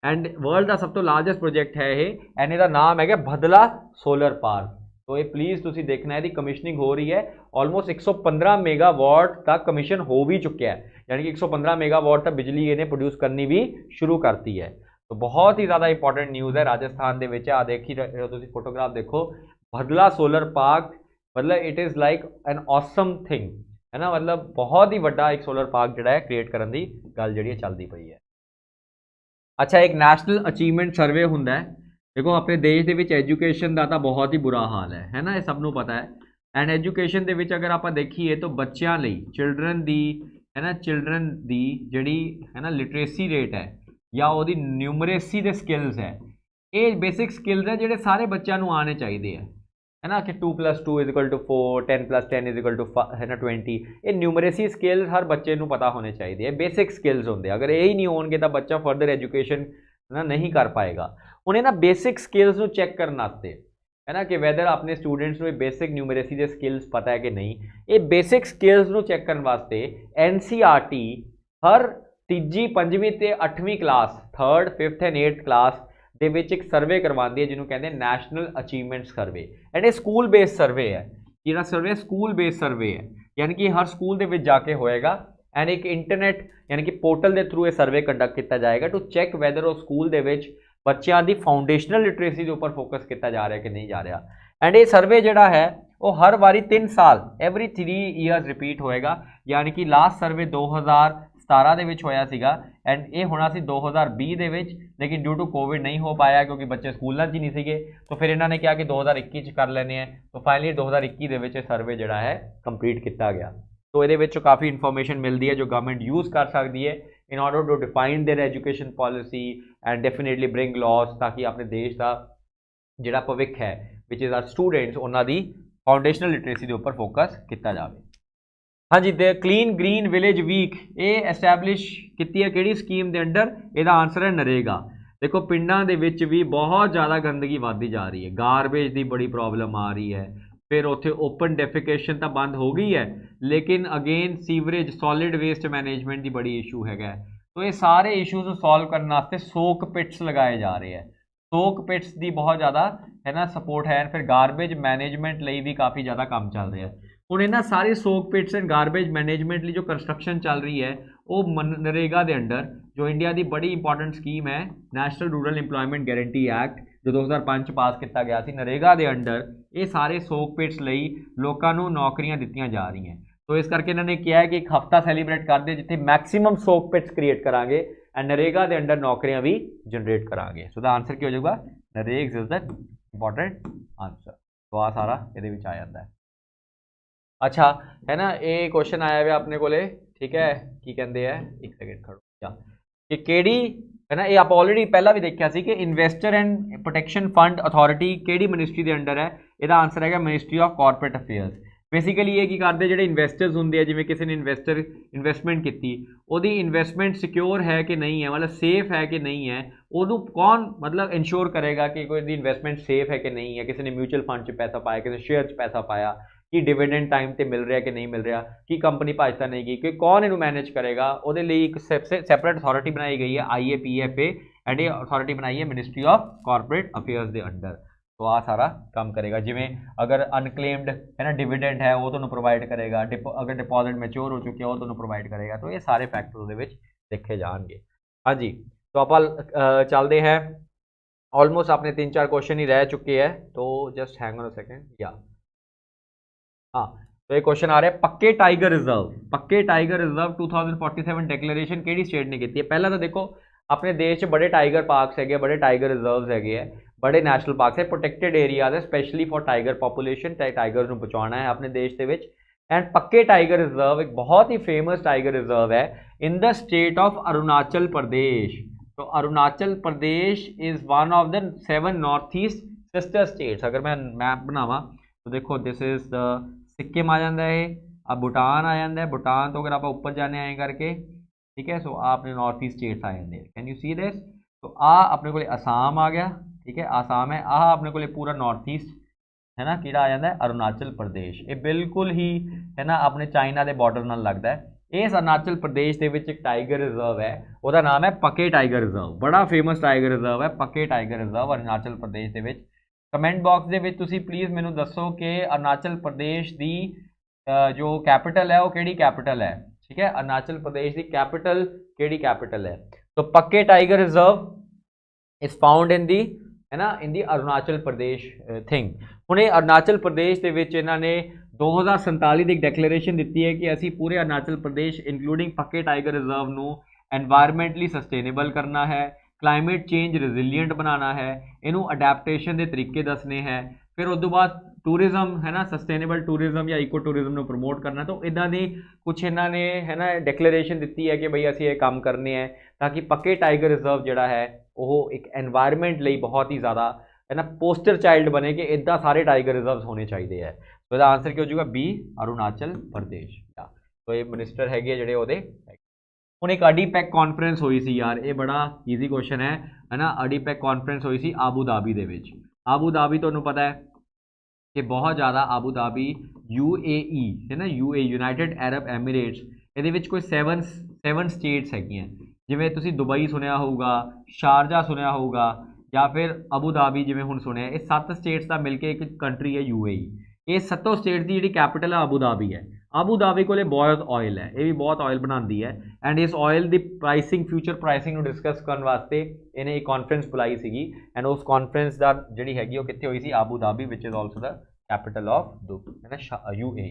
एंड वर्ल्ड का सब तो लार्जेस्ट प्रोजेक्ट है ये, एंड इसका नाम है भदला सोलर पार्क। तो ये प्लीज़ तुसी देखना है, कमिशनिंग हो रही है, ऑलमोस्ट 115 मेगावाट तक कमीशन हो भी चुका है, यानी कि 115 मेगावाट तक बिजली इन्हें प्रोड्यूस करनी भी शुरू करती है। तो बहुत ही ज़्यादा इंपॉर्टेंट न्यूज़ है। राजस्थान ਦੇ ਵਿੱਚ ਆ ਦੇਖੀ ਰਹੇ ਹੋ ਤੁਸੀਂ फोटोग्राफ देखो, भदला सोलर पार्क, मतलब it is like an awesome thing है ना, मतलब बहुत ही ਵੱਡਾ एक सोलर पार्क ਜਿਹੜਾ ਹੈ ਕ੍ਰੀਏਟ ਕਰਨ ਦੀ ਗੱਲ ਜਿਹੜੀ ਚੱਲਦੀ ਪਈ ਹੈ। ਅੱਛਾ, ਇੱਕ ਨੈਸ਼ਨਲ ਅਚੀਵਮੈਂਟ ਸਰਵੇ ਹੁੰਦਾ ਹੈ। ਦੇਖੋ ਆਪਣੇ ਦੇਸ਼ ਦੇ ਵਿੱਚ ਐਜੂਕੇਸ਼ਨ ਦਾ ਤਾਂ ਬਹੁਤ ਹੀ ਬੁਰਾ ਹਾਲ ਹੈ ਨਾ, ਇਹ ਸਭ ਨੂੰ ਪਤਾ ਹੈ। ਐਂਡ ਐਜੂਕੇਸ਼ਨ ਦੇ ਵਿੱਚ ਅਗਰ ਆਪਾਂ ਦੇਖੀਏ ਤਾਂ ਬੱਚਿਆਂ ਲਈ ਚਿਲਡਰਨ ਦੀ ਹੈ ਨਾ, ਚਿਲਡਰਨ ਦੀ ਜਿਹੜੀ ਹੈ ਨਾ ਲਿਟਰੇਸੀ ਰੇਟ ਹੈ ਜਾਂ ਉਹਦੀ ਨਿਊਮਰੇਸੀ ਦੇ ਸਕਿੱਲਸ ਹੈ, ਇਹ ਬੇਸਿਕ ਸਕਿੱਲਸ ਹੈ ਜਿਹੜੇ ਸਾਰੇ ਬੱਚਿਆਂ ਨੂੰ ਆਉਣੇ ਚਾਹੀਦੇ ਹੈ ਨਾ, ਕਿ 2 + 2 = 4, 10 + 10 = ਹੈ ਨਾ 20। ਇਹ ਨਿਊਮਰੇਸੀ ਸਕਿੱਲਸ ਹਰ ਬੱਚੇ ਨੂੰ ਪਤਾ ਹੋਣੇ ਚਾਹੀਦੇ ਹੈ, ਬੇਸਿਕ ਸਕਿੱਲਸ ਹੁੰਦੇ। ਅਗਰ ਇਹ ਹੀ ਨਹੀਂ ਹੋਣਗੇ ਤਾਂ ਬੱਚਾ ਫਰਦਰ ਐਜੂਕੇਸ਼ਨ ਨਾ ਨਹੀਂ ਕਰ ਪਾਏਗਾ। ਉਹਨੇ ਨਾ ਬੇਸਿਕ ਸਕਿੱਲਸ ਨੂੰ ਚੈੱਕ ਕਰਨ ਵਾਸਤੇ है ना, कि वैदर अपने स्टूडेंट्स में बेसिक न्यूमरेसी के स्किल्स पता है कि नहीं, ये बेसिक स्किल्स ਨੂੰ ਚੈੱਕ ਕਰਨ ਵਾਸਤੇ NCERT ਹਰ ਤੀਜੀ, ਪੰਜਵੀਂ ਤੇ 8ਵੀਂ class, 3rd, 5th and 8th class ਦੇ ਵਿੱਚ ਇੱਕ ਸਰਵੇ ਕਰਵਾਉਂਦੀ ਹੈ ਜਿਹਨੂੰ ਕਹਿੰਦੇ ਨੈਸ਼ਨਲ ਅਚੀਵਮੈਂਟ ਸਰਵੇ। ਐਂਡ ਇਹ ਸਕੂਲ ਬੇਸਡ ਸਰਵੇ ਹੈ, ਜਿਹੜਾ ਸਰਵੇ ਸਕੂਲ ਬੇਸਡ ਸਰਵੇ ਹੈ, ਯਾਨੀ ਕਿ ਹਰ ਸਕੂਲ ਦੇ ਵਿੱਚ ਜਾ ਕੇ ਹੋਏਗਾ। ਐਂਡ ਇੱਕ ਇੰਟਰਨੈਟ ਯਾਨੀ ਕਿ ਪੋਰਟਲ ਦੇ ਥਰੂ ਇਹ ਸਰਵੇ ਕੰਡਕਟ ਕੀਤਾ ਜਾਏਗਾ ਟੂ ਚੈੱਕ ਵੈਦਰ ਉਹ ਸਕੂਲ ਦੇ ਵਿੱਚ ਬੱਚਿਆਂ ਦੀ ਫਾਊਂਡੇਸ਼ਨਲ ਲਿਟਰੇਸੀ ਦੇ ਉੱਪਰ ਫੋਕਸ ਕੀਤਾ ਜਾ ਰਿਹਾ ਕਿ ਨਹੀਂ ਜਾ ਰਿਹਾ। ਐਂਡ ਇਹ ਸਰਵੇ ਜਿਹੜਾ ਹੈ ਉਹ ਹਰ ਵਾਰੀ 3 ਸਾਲ ਐਵਰੀ 3 ਈਅਰਸ ਰਿਪੀਟ ਹੋਏਗਾ, ਯਾਨੀ ਕਿ ਲਾਸਟ ਸਰਵੇ 2017 ਦੇ ਵਿੱਚ ਹੋਇਆ ਸੀਗਾ ਐਂਡ ਇਹ ਹੋਣਾ ਸੀ 2020 ਦੇ ਵਿੱਚ, ਲੇਕਿਨ ਡਿਊ ਟੂ ਕੋਵਿਡ ਨਹੀਂ ਹੋ ਪਾਇਆ ਕਿਉਂਕਿ ਬੱਚੇ ਸਕੂਲਾਂ 'ਚ ਹੀ ਨਹੀਂ ਸੀਗੇ। ਤਾਂ ਫਿਰ ਇਹਨਾਂ ਨੇ ਕਿਹਾ ਕਿ 2021 'ਚ ਕਰ ਲੈਣੇ ਹੈ। ਤਾਂ ਫਾਈਨਲੀ 2021 ਦੇ ਵਿੱਚ ਸਰਵੇ ਜਿਹੜਾ ਹੈ ਕੰਪਲੀਟ ਕੀਤਾ ਗਿਆ। तो ये काफ़ी इन्फॉर्मेशन मिलती है जो गवर्नमेंट यूज़ कर सकती है in order to define their education policy and definitely bring laws, ताकि अपने देश का जिहड़ा भविख है विच इज़ आर स्टूडेंट्स उन्हां दी फाउंडेशनल लिटरेसी के उपर फोकस किया जाए। हाँ जी, the clean green village week ये एस्टैबलिश की है किहड़ी स्कीम के अंडर? इसका आंसर है नरेगा। देखो पिंडां दे विच भी बहुत ज़्यादा गंदगी वधदी जा रही है, गारबेज की बड़ी प्रॉब्लम आ रही है, फिर उत्थे ओपन डेफिकेशन तो बंद हो गई है, लेकिन again sewerage solid waste management की बड़ी इशू है। तो ये सारे इशूज़ सॉल्व करने वास्ते सोक पिट्स लगाए जा रहे हैं। सोक पिट्स की बहुत ज़्यादा है ना सपोर्ट है। फिर गारबेज मैनेजमेंट लिए भी काफ़ी ज़्यादा काम चल रहा है। हुण इन्हां सारे सोक पिट्स एंड गारबेज मैनेजमेंट लिए जो कंस्ट्रक्शन चल रही है वो मनरेगा के अंडर, जो इंडिया की बड़ी इंपॉर्टेंट स्कीम है national rural employment guarantee act जो 2005 पास किया गया सी, नरेगा के अंडर ये सारे सोक पिट्स ਲਈ ਲੋਕਾਂ ਨੂੰ ਨੌਕਰੀਆਂ ਦਿੱਤੀਆਂ ਜਾ ਰਹੀਆਂ। तो इस करके इन्होंने किया है कि एक हफ्ता सैलीब्रेट करते जिथे मैक्सीमम सोक पिट्स क्रिएट करांगे एंड नरेगा के अंडर नौकरियां भी जनरेट करांगे। सो द आंसर क्या हो जाएगा? NREGA is the important answer. तो आ सारा ये आ जाता है। अच्छा है ना, ये क्वेश्चन आया हुआ अपने को, ठीक है, की कहते हैं, एक सेकेंड खड़ो कि केड़ी है ना, ये आप ऑलरेडी पहला भी देखा सी कि investor and protection fund authority केड़ी मिनिस्ट्री के अंडर है? इसका आंसर है ministry of corporate affairs. Basically ये की करते जो इन्वेस्टर्स होंगे, जिमें किसी ने इन्वेस्टमेंट की, वो इन्वेस्टमेंट सिक्योर है कि नहीं है, मतलब सेफ है कि नहीं है, उदू कौन मतलब इंश्योर करेगा कि कोई इन्वेस्टमेंट सेफ है कि नहीं है, किसी ने म्यूचुअल फंड च पैसा पाया, किसी शेयर च पैसा पाया, कि डिविडेंड टाइम पर मिल रहा कि नहीं मिल रहा, कि कंपनी भाजता नहीं गई, कि कौन इनू मैनेज करेगा, वो एक सैपरेट अथॉरिटी बनाई गई है IAPFA एंड ये अथॉरिटी बनाई है मिनिस्ट्री ऑफ कॉरपोरेट अफेयर्स के अंडर। तो आ सारा काम करेगा। जिमें अगर अनक्लेम्ड है ना डिविडेंड है वो तो प्रोवाइड करेगा, अगर डिपॉजिट मैच्योर हो चुके हो तो प्रोवाइड करेगा। तो ये सारे फैक्टर देखे जाएंगे। हाँ जी, तो आप चलते हैं, ऑलमोस्ट आपने 3-4 क्वेश्चन ही रह चुके हैं, तो just hang on a second. या हाँ, तो ये क्वेश्चन आ रहा है पक्के टाइगर रिजर्व। पक्के टाइगर रिजर्व 2047 डिक्लेरेशन किहड़ी स्टेट ने की है? पहला तो देखो अपने देश बड़े टाइगर पार्क्स है, बड़े टाइगर रिजर्व्स है, बड़े नैशनल पार्क्स है, प्रोटेक्टेड एरियाज है specially for tiger population, tigers को बचाना है अपने देश के विच। एंड पक्के टाइगर रिजर्व एक बहुत ही फेमस टाइगर रिजर्व है in the state of Arunachal Pradesh. तो Arunachal Pradesh is one of the 7 north east sister states. अगर मैं मैप बनावा तो देखो दिस इज़ द सिक्किम आ जाता है, अब भूटान आ जाता है, भूटान तो अगर आप ऊपर जाने आए करके, ठीक है, सो आपने नॉर्थ ईस्ट स्टेट्स आ जाते हैं, कैन यू सी दिस। तो आ अपने को आसाम आ गया, ठीक है, आसाम है, आ अपने को पूरा नॉर्थ ईस्ट है ना, कि आ जाता है अरुणाचल प्रदेश। ये बिल्कुल ही है ना अपने चाइना के बॉर्डर नाल लगता है। इस अरुणाचल प्रदेश के विच एक टाइगर रिजर्व है, वह नाम है पक्के टाइगर रिजर्व, बड़ा फेमस टाइगर रिजर्व है पक्के टाइगर रिजर्व अरुणाचल प्रदेश के विच। कमेंट बॉक्स के तुसी प्लीज़ मैनू दसो कि अरुणाचल प्रदेश की जो कैपिटल है वो किहड़ी कैपिटल है, ठीक है, अरुणाचल प्रदेश की कैपिटल किहड़ी कैपिटल है। तो Pakke tiger reserve is found in the है ना इन दी अरुणाचल प्रदेश थिंग। हुणे अरुणाचल प्रदेश दे विच इन्हां ने 2047 ਦੀ ਇੱਕ ਡੈਕਲੇਰੇਸ਼ਨ ਦਿੱਤੀ ਹੈ ਕਿ ਅਸੀਂ ਪੂਰੇ ਅਰੁਣਾਚਲ ਪ੍ਰਦੇਸ਼ ਇੰਕਲੂਡਿੰਗ ਪੱਕੇ ਟਾਈਗਰ ਰਿਜ਼ਰਵ ਨੂੰ एनवायरमेंटली सस्टेनेबल करना है, क्लाइमेट चेंज रिजिलियंट बनाना है, इनू अडैप्टेशन के तरीके दसने हैं, फिर उस बाद टूरिज्म है ना सस्टेनेबल टूरिज्म या इको टूरिज्म को प्रमोट करना। तो इदा की कुछ इन्होंने है ना डिक्लेरेशन दी है कि बई असी ये काम करने हैं ताकि पक्के टाइगर रिजर्व जोड़ा है वो एक एनवायरमेंट लिए बहुत ही ज़्यादा है ना पोस्टर चाइल्ड बने कि इदा सारे टाइगर रिजर्व होने चाहिए है। तो इसका आंसर क्या हो जाएगा बी अरुणाचल प्रदेश। तो ये मिनिस्टर है जोड़े वो ਹੁਣ एक अडीपैक कॉन्फ्रेंस हुई सी यार, ये बड़ा ईजी क्वेश्चन है ना। अडीपैक कॉन्फ्रेंस हुई सी आबू धाबी दे विच। आबू धाबी तुहानूं पता है कि बहुत ज़्यादा आबू धाबी UAE है ना, UAE यूनाइटेड अरब एमीरेट्स, ये कोई सैवन स्टेट्स हैगियां, जिवें तुसीं दुबई सुनिया होगा, शारजा सुनिया होगा या फिर अबू धाबी जिवें हुण सुनिया, ये 7 स्टेट्स का मिलके एक कंट्री है UAE। ये 7 स्टेट्स की जी कैपिटल है अबू धाबी है। आबू धाबी को बहुत ऑयल है, ये भी बहुत ऑयल बनाती है एंड इस ऑयल की प्राइसिंग फ्यूचर प्राइसिंग को डिस्कस करने वास्ते इन्हें एक कॉन्फ्रेंस बुलाई सी एंड उस कॉन्फ्रेंस का जी हैगी वो कितने हुई सी आबू धाबी विच is also the capital of है ना UAE।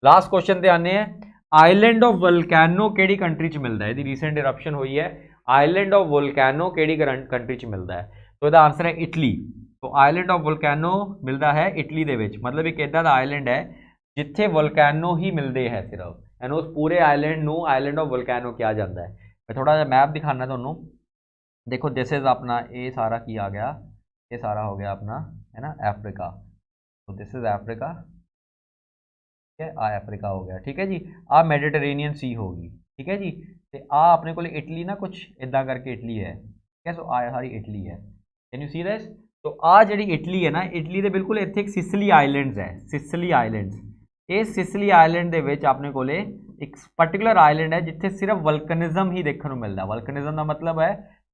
लास्ट क्वेश्चन पे आने हैं, आइलैंड ऑफ वोल्केनो केड़ी कंट्री च मिलता है? रिसेंट इरप्शन हुई है, आइलैंड ऑफ वोल्केनो केड़ी कंट्री च मिलता है? तो इसका आंसर है इटली। तो आइलैंड ऑफ वोल्केनो मिलता है इटली के विच, मतलब एक इदा का आइलैंड है जिथे वोल्केनो ही मिलते हैं सिर्फ एंड उस पूरे आइलैंड नू आइलैंड ऑफ वोल्केनो कहा जाता है। मैं थोड़ा सा मैप दिखाना तुहानूं, देखो दिस इज अपना ये सारा की आ गया, ये सारा हो गया अपना है ना अफ्रीका। तो दिस इज अफ्रीका, ठीक है, आ अफ्रीका हो गया, ठीक है जी। आ मैडिटरेनियन सी होगी, ठीक है जी। तो आ अपने को इटली ना कुछ इदा करके इटली है, ठीक है। सो आ सारी इटली है, कैन यू सी दिस। तो आ जी इटली है ना, इटली के बिल्कुल इत्थे एक सिसली आइलैंड्स है, सिसली आइलैंड्स। इस सिसली आइलैंड के अपने को एक पर्टिकुलर आइलैंड है जिथे सिर्फ वल्कनिज्म ही देखने को मिलता। वल्कनिज्म का मतलब है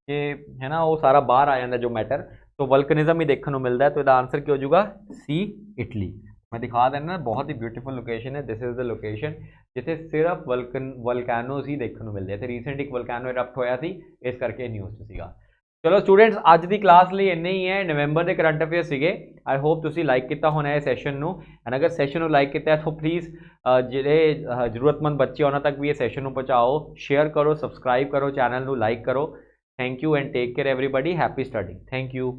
कि है ना वो सारा बाहर आ जाता जो मैटर, तो वल्कनिज्म ही देखने को मिलता है। तो इसका आंसर क्या हो जाएगा सी इटली। मैं दिखा देना, बहुत ही ब्यूटीफुल लोकेशन है, दिस इज द लोकेशन जिथे सिर्फ वल्कैनोज ही देखने को मिलते हैं। रिसेंट एक वल्कैनो इरप्ट होया सी, इस करके न्यूज़ सीगा। चलो स्टूडेंट्स अज की क्लास लिए इन्ने ही है, नवंबर के करंट अफेयर सीगे। आई होप तुसी लाइक किया होना है सैशन नू, एंड अगर सैशन को लाइक किया तो प्लीज़ जिहड़े जरूरतमंद बच्चे उन्होंने तक भी ये सैशन को पहुँचाओ, शेयर करो, सबसक्राइब करो, चैनल को लाइक करो। Thank you and take care everybody, happy study, thank you.